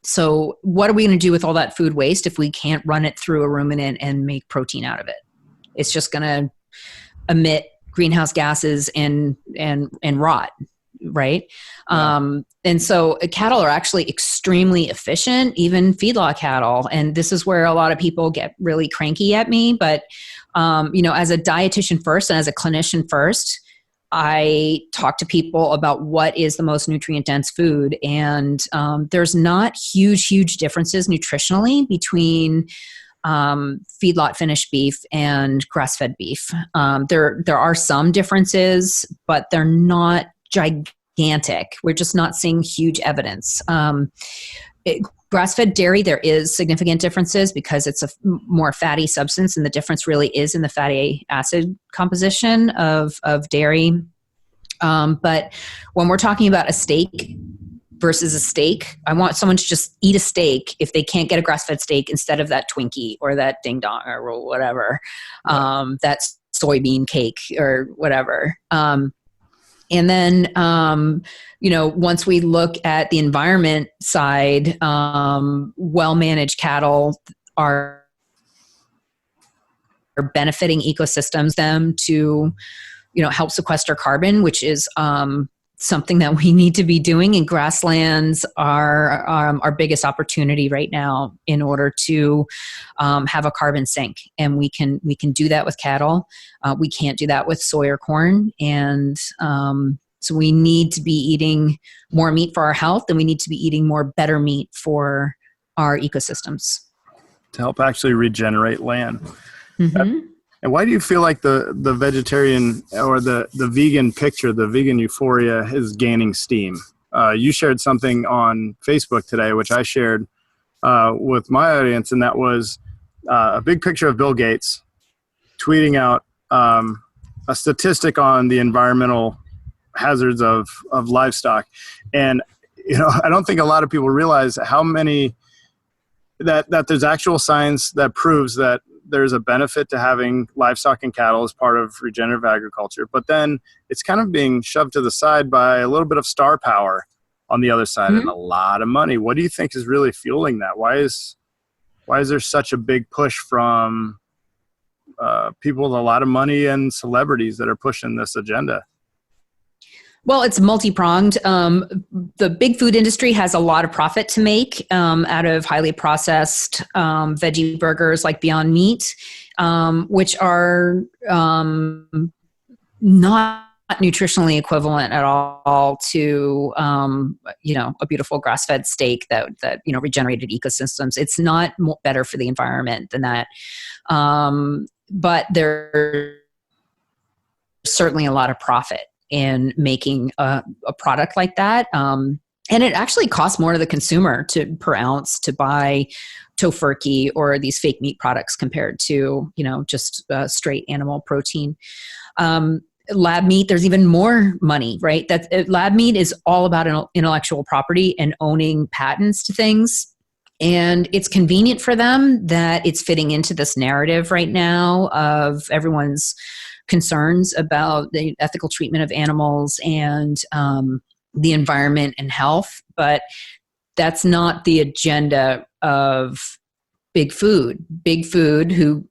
So what are we going to do with all that food waste if we can't run it through a ruminant and make protein out of it? It's just going to emit greenhouse gases and rot. right? Yeah. And so cattle are actually extremely efficient, even feedlot cattle. And this is where a lot of people get really cranky at me. But, as a dietitian first and as a clinician first, I talk to people about what is the most nutrient dense food. And there's not huge differences nutritionally between feedlot finished beef and grass-fed beef. There are some differences, but they're not gigantic. We're just not seeing huge evidence. Grass-fed dairy, there is significant differences because it's a more fatty substance, and the difference really is in the fatty acid composition of dairy. But when we're talking about a steak versus a steak, I want someone to just eat a steak if they can't get a grass-fed steak instead of that Twinkie or that Ding Dong or whatever, that soybean cake or whatever. And then, once we look at the environment side, well-managed cattle are benefiting ecosystems, them to, help sequester carbon, which is something that we need to be doing. And grasslands are our biggest opportunity right now in order to have a carbon sink. And we can do that with cattle. We can't do that with soy or corn. And so we need to be eating more meat for our health, and we need to be eating more better meat for our ecosystems. To help actually regenerate land. Mm-hmm. And why do you feel like the vegetarian or the vegan picture, the vegan euphoria is gaining steam? You shared something on Facebook today, which I shared with my audience, and that was a big picture of Bill Gates tweeting out a statistic on the environmental hazards of livestock. And, I don't think a lot of people realize how many, that there's actual science that proves that there's a benefit to having livestock and cattle as part of regenerative agriculture, but then it's kind of being shoved to the side by a little bit of star power on the other side, and a lot of money. What do you think is really fueling that? Why is there such a big push from people with a lot of money and celebrities that are pushing this agenda? Well, it's multi-pronged. The big food industry has a lot of profit to make out of highly processed veggie burgers like Beyond Meat, which are not nutritionally equivalent at all to a beautiful grass-fed steak that regenerated ecosystems. It's not better for the environment than that, but there's certainly a lot of profit in making a product like that. And it actually costs more to the consumer per ounce to buy tofurkey or these fake meat products compared to, just straight animal protein. Lab meat, there's even more money, right? Lab meat is all about intellectual property and owning patents to things. And it's convenient for them that it's fitting into this narrative right now of everyone's concerns about the ethical treatment of animals and the environment and health, but that's not the agenda of big food. Big food, who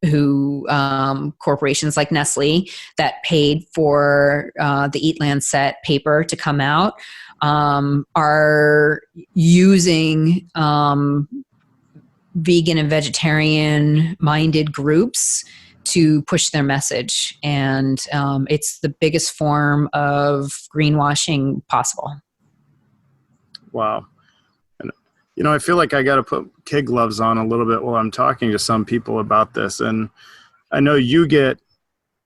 corporations like Nestle that paid for the Eat Lancet paper to come out, are using vegan and vegetarian minded groups to push their message. And it's the biggest form of greenwashing possible. Wow. And, I feel like I got to put kid gloves on a little bit while I'm talking to some people about this. And I know you get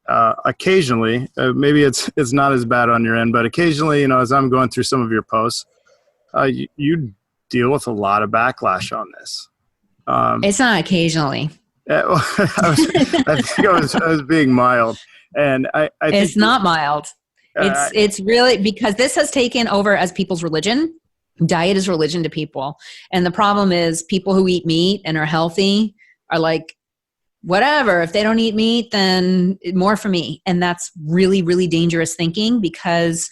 occasionally, maybe it's not as bad on your end, but occasionally, as I'm going through some of your posts, you deal with a lot of backlash on this. It's not occasionally. I think I was being mild, and I think it's not mild. It's really because this has taken over as people's religion. Diet is religion to people, and the problem is people who eat meat and are healthy are like, whatever. If they don't eat meat, then more for me, and that's really, really dangerous thinking because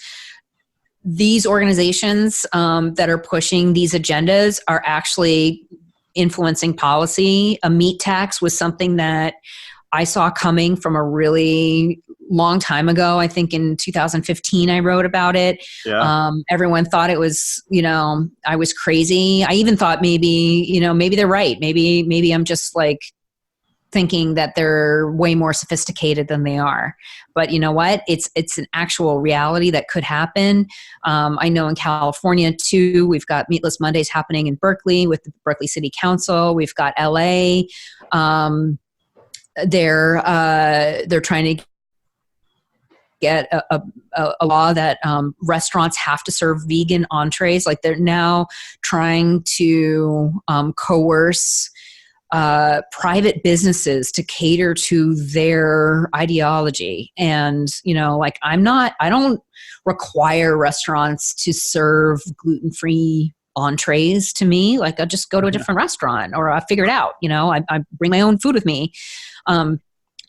these organizations that are pushing these agendas are actually influencing policy. A meat tax was something that I saw coming from a really long time ago. I think in 2015, I wrote about it. Yeah. Everyone thought it was, I was crazy. I even thought maybe they're right. Maybe I'm just like thinking that they're way more sophisticated than they are. But you know what? It's an actual reality that could happen. I know in California too, we've got Meatless Mondays happening in Berkeley with the Berkeley City Council. We've got LA. They're trying to get a law that restaurants have to serve vegan entrees. Like they're now trying to coerce private businesses to cater to their ideology. And, I don't require restaurants to serve gluten-free entrees to me. Like I'll just go to a different restaurant or I'll figure it out. I bring my own food with me.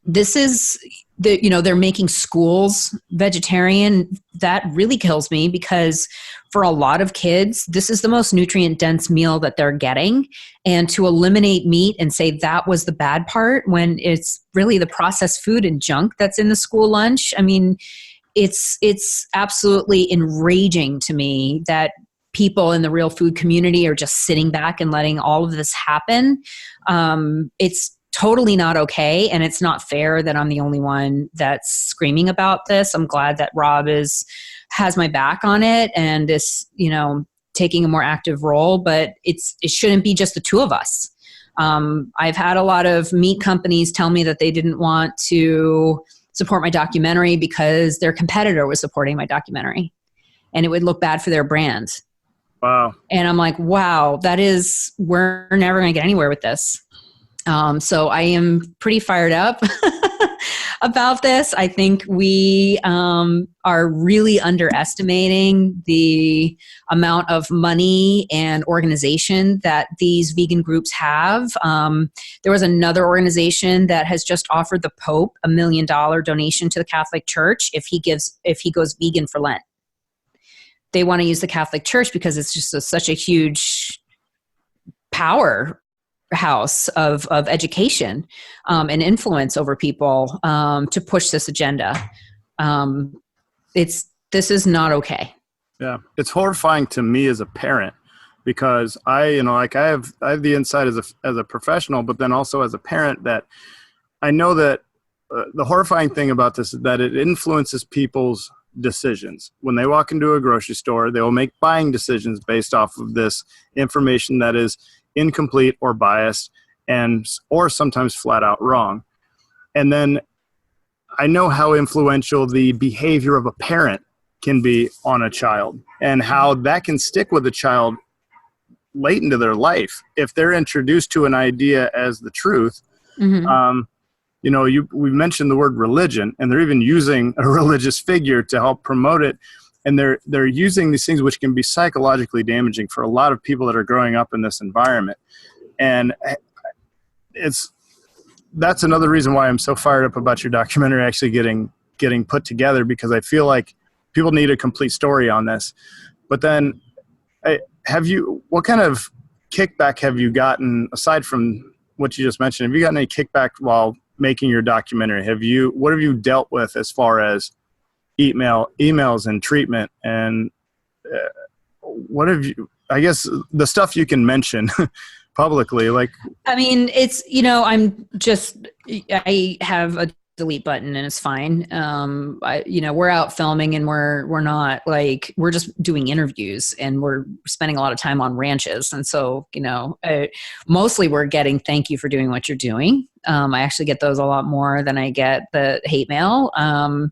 This is they're making schools vegetarian. That really kills me because for a lot of kids, this is the most nutrient dense meal that they're getting. And to eliminate meat and say that was the bad part when it's really the processed food and junk that's in the school lunch. I mean, it's absolutely enraging to me that people in the real food community are just sitting back and letting all of this happen. It's totally not okay. And it's not fair that I'm the only one that's screaming about this. I'm glad that Rob has my back on it and is, taking a more active role, but it shouldn't be just the two of us. I've had a lot of meat companies tell me that they didn't want to support my documentary because their competitor was supporting my documentary and it would look bad for their brand. Wow. And I'm like, wow, we're never going to get anywhere with this. So I am pretty fired up about this. I think we are really underestimating the amount of money and organization that these vegan groups have. There was another organization that has just offered the Pope $1 million donation to the Catholic Church if he goes vegan for Lent. They want to use the Catholic Church because it's just such a huge powerhouse of education and influence over people to push this agenda. This is not okay. Yeah, it's horrifying to me as a parent because I have the insight as a professional, but then also as a parent that I know that the horrifying thing about this is that it influences people's decisions. When they walk into a grocery store, they will make buying decisions based off of this information that is incomplete or biased or sometimes flat out wrong. And then I know how influential the behavior of a parent can be on a child and how that can stick with a child late into their life if they're introduced to an idea as the truth. Mm-hmm. We mentioned the word religion, and they're even using a religious figure to help promote it. And they're using these things which can be psychologically damaging for a lot of people that are growing up in this environment. And that's another reason why I'm so fired up about your documentary actually getting put together, because I feel like people need a complete story on this. But then what kind of kickback have you gotten aside from what you just mentioned? Have you gotten any kickback while making your documentary? What have you dealt with as far as emails and treatment, and what have you, I guess the stuff you can mention publicly, like, I mean, it's, I have a delete button and it's fine. We're out filming and we're not like, we're just doing interviews and we're spending a lot of time on ranches. And so, mostly we're getting, thank you for doing what you're doing. I actually get those a lot more than I get the hate mail. I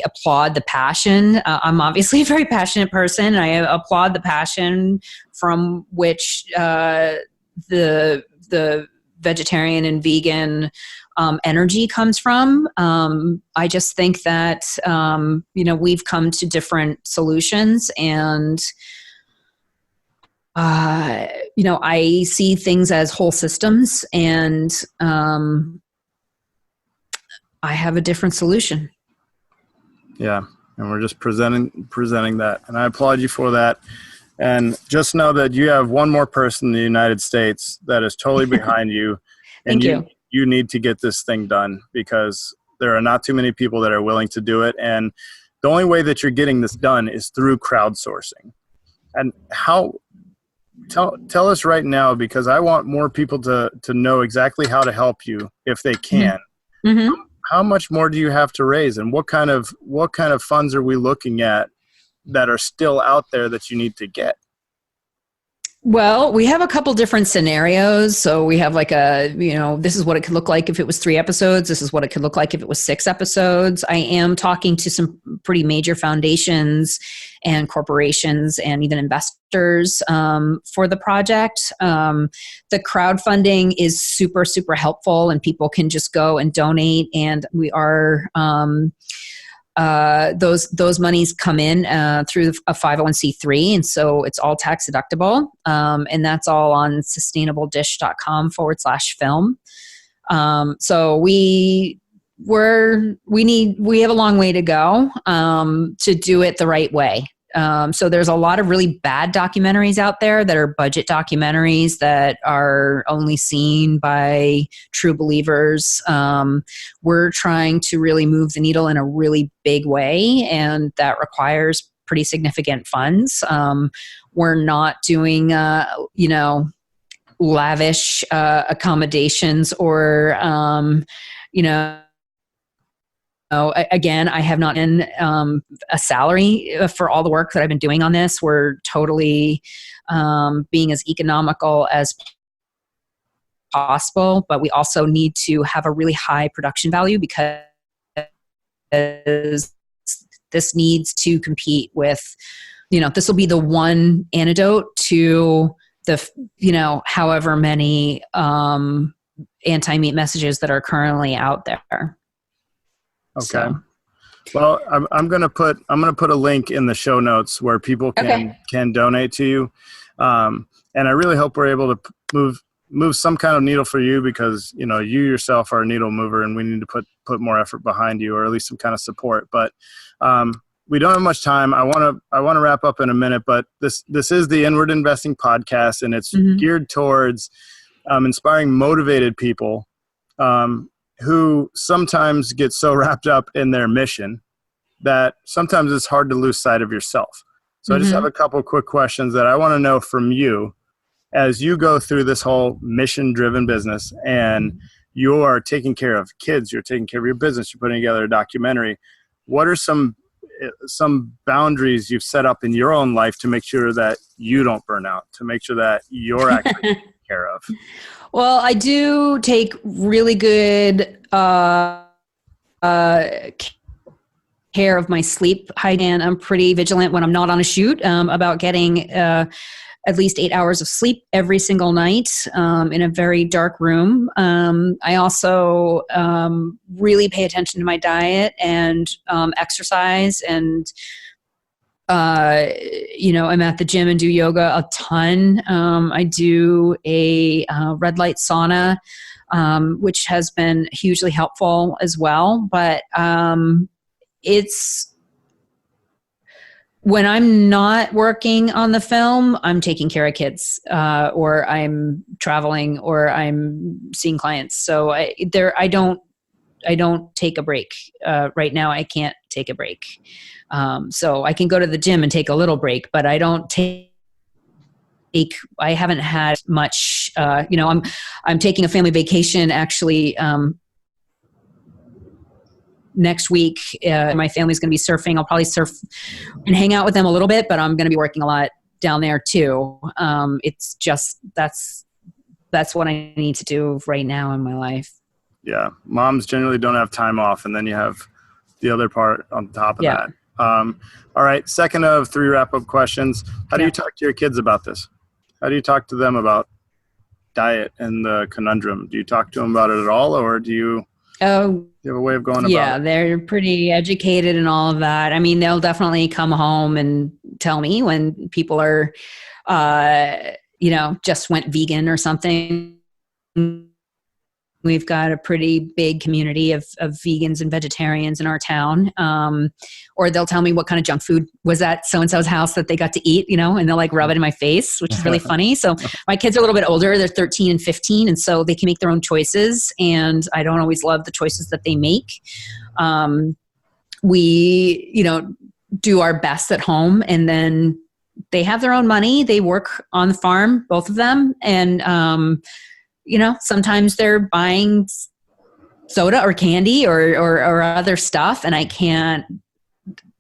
applaud the passion. I'm obviously a very passionate person. I applaud the passion from which the vegetarian and vegan energy comes from. I just think that we've come to different solutions, and I see things as whole systems, and I have a different solution. Yeah, and we're just presenting that, and I applaud you for that. And just know that you have one more person in the United States that is totally behind you. And Thank you. you need to get this thing done because there are not too many people that are willing to do it. And the only way that you're getting this done is through crowdsourcing. And tell us right now, because I want more people to know exactly how to help you if they can. Mm-hmm. How much more do you have to raise, and what kind of funds are we looking at that are still out there that you need to get? Well, we have a couple different scenarios. So we have like this is what it could look like if it was 3 episodes. This is what it could look like if it was 6 episodes. I am talking to some pretty major foundations and corporations and even investors for the project. The crowdfunding is super, super helpful, and people can just go and donate. And we are those monies come in through a 501c3, and so it's all tax deductible, and that's all on sustainabledish.com/film. So we have a long way to go to do it the right way. So there's a lot of really bad documentaries out there that are budget documentaries that are only seen by true believers. We're trying to really move the needle in a really big way, and that requires pretty significant funds. We're not doing, lavish accommodations or, again, I have not been a salary for all the work that I've been doing on this. We're totally being as economical as possible, but we also need to have a really high production value because this needs to compete with, this will be the one antidote to the, however many anti-meat messages that are currently out there. Okay. So. Well, I'm gonna put a link in the show notes where people can donate to you, and I really hope we're able to move some kind of needle for you, because you yourself are a needle mover, and we need to put more effort behind you, or at least some kind of support. But we don't have much time. I want to wrap up in a minute, but this is the Inward Investing Podcast, and it's geared towards inspiring motivated people who sometimes get so wrapped up in their mission that sometimes it's hard to lose sight of yourself. So I just have a couple quick questions that I want to know from you as you go through this whole mission-driven business, and you are taking care of kids, you're taking care of your business, you're putting together a documentary. What are some boundaries you've set up in your own life to make sure that you don't burn out, to make sure that you're actually taken care of? Well, I do take really good care of my sleep hygiene. I'm pretty vigilant when I'm not on a shoot about getting at least 8 hours of sleep every single night in a very dark room. I also really pay attention to my diet and exercise, and I'm at the gym and do yoga a ton. I do a red light sauna, which has been hugely helpful as well. But it's when I'm not working on the film, I'm taking care of kids, or I'm traveling, or I'm seeing clients. So I don't take a break. Right now, I can't take a break. So I can go to the gym and take a little break, but I don't I haven't had much, I'm taking a family vacation actually, next week. My family's going to be surfing. I'll probably surf and hang out with them a little bit, but I'm going to be working a lot down there too. It's just, that's what I need to do right now in my life. Yeah. Moms generally don't have time off, and then you have the other part on top of that. All right. Second of 3 wrap-up questions. How do you talk to your kids about this? How do you talk to them about diet and the conundrum? Do you talk to them about it at all, or do you have a way of going about it? Yeah, they're pretty educated and all of that. I mean, they'll definitely come home and tell me when people are, just went vegan or something. We've got a pretty big community of vegans and vegetarians in our town. Or they'll tell me what kind of junk food was at so-and-so's house that they got to eat, and they'll like rub it in my face, which is really funny. So my kids are a little bit older. They're 13 and 15. And so they can make their own choices. And I don't always love the choices that they make. We, do our best at home, and then they have their own money. They work on the farm, both of them. And, sometimes they're buying soda or candy or other stuff, and I can't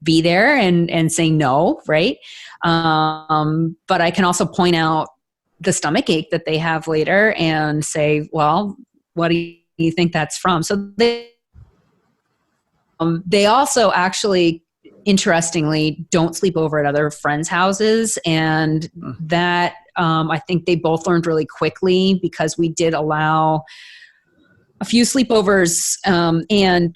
be there and say no, right? But I can also point out the stomach ache that they have later and say, well, what do you think that's from? So they also actually, interestingly, don't sleep over at other friends' houses. And that, I think they both learned really quickly, because we did allow a few sleepovers. And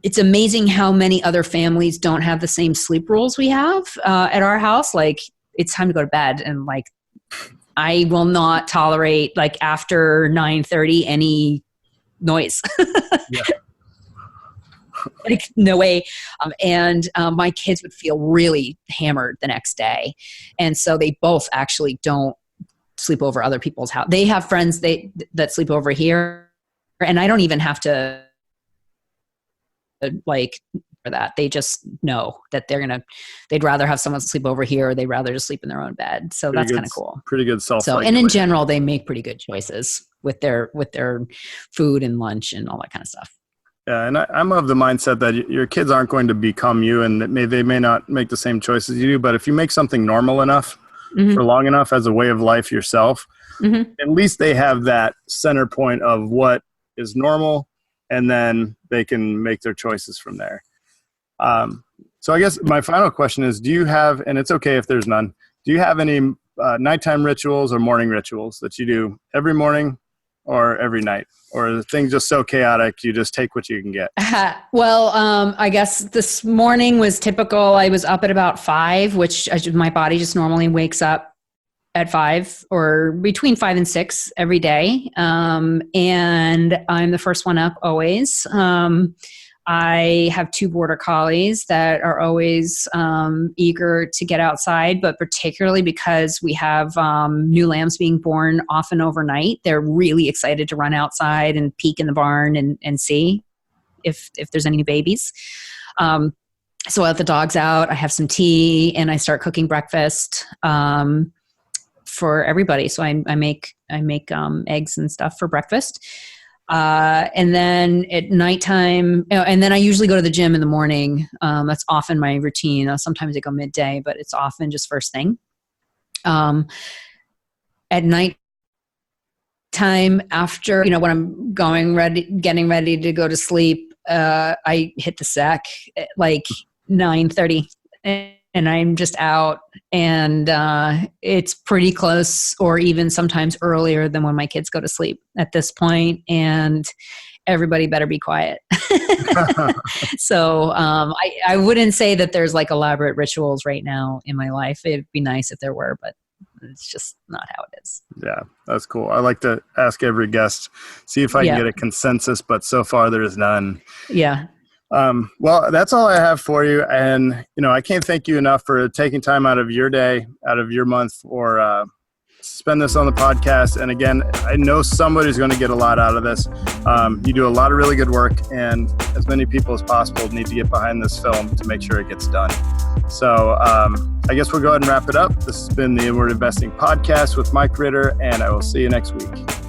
it's amazing how many other families don't have the same sleep rules we have at our house. Like, it's time to go to bed. And like, I will not tolerate, like, after 9:30 any noise. Yeah. Like, no way. And my kids would feel really hammered the next day. And so they both actually don't sleep over other people's house. They have friends that sleep over here, and I don't even have to like for that. They just know that they'd rather have someone sleep over here, or they'd rather just sleep in their own bed. So that's kind of cool. Pretty good self-regulation. So, and in general, they make pretty good choices with their food and lunch and all that kind of stuff. Yeah, and I'm of the mindset that your kids aren't going to become you, and that they may not make the same choices you do, but if you make something normal enough for long enough as a way of life yourself, at least they have that center point of what is normal, and then they can make their choices from there. So I guess my final question is, do you have, and it's okay if there's none, do you have any nighttime rituals or morning rituals that you do every morning or every night? Or are things just so chaotic, you just take what you can get? Well, I guess this morning was typical. I was up at about 5, which my body just normally wakes up at 5 or between 5 and 6 every day. And I'm the first one up always. I have 2 border collies that are always eager to get outside, but particularly because we have new lambs being born often overnight, they're really excited to run outside and peek in the barn and see if there's any new babies. So I let the dogs out, I have some tea, and I start cooking breakfast for everybody. So I make eggs and stuff for breakfast. And then at nighttime, and then I usually go to the gym in the morning. That's often my routine. Sometimes I go midday, but it's often just first thing. At night time, after, when I'm getting ready to go to sleep, I hit the sack at like 9:30, and I'm just out, and it's pretty close, or even sometimes earlier than when my kids go to sleep at this point, and everybody better be quiet. So I wouldn't say that there's like elaborate rituals right now in my life. It'd be nice if there were, but it's just not how it is. Yeah, that's cool. I like to ask every guest, see if I can get a consensus, but so far there is none. Yeah. Well, that's all I have for you. And, I can't thank you enough for taking time out of your day, out of your month, or spend this on the podcast. And again, I know somebody's going to get a lot out of this. You do a lot of really good work, and as many people as possible need to get behind this film to make sure it gets done. So I guess we'll go ahead and wrap it up. This has been the Inward Investing Podcast with Mike Ritter, and I will see you next week.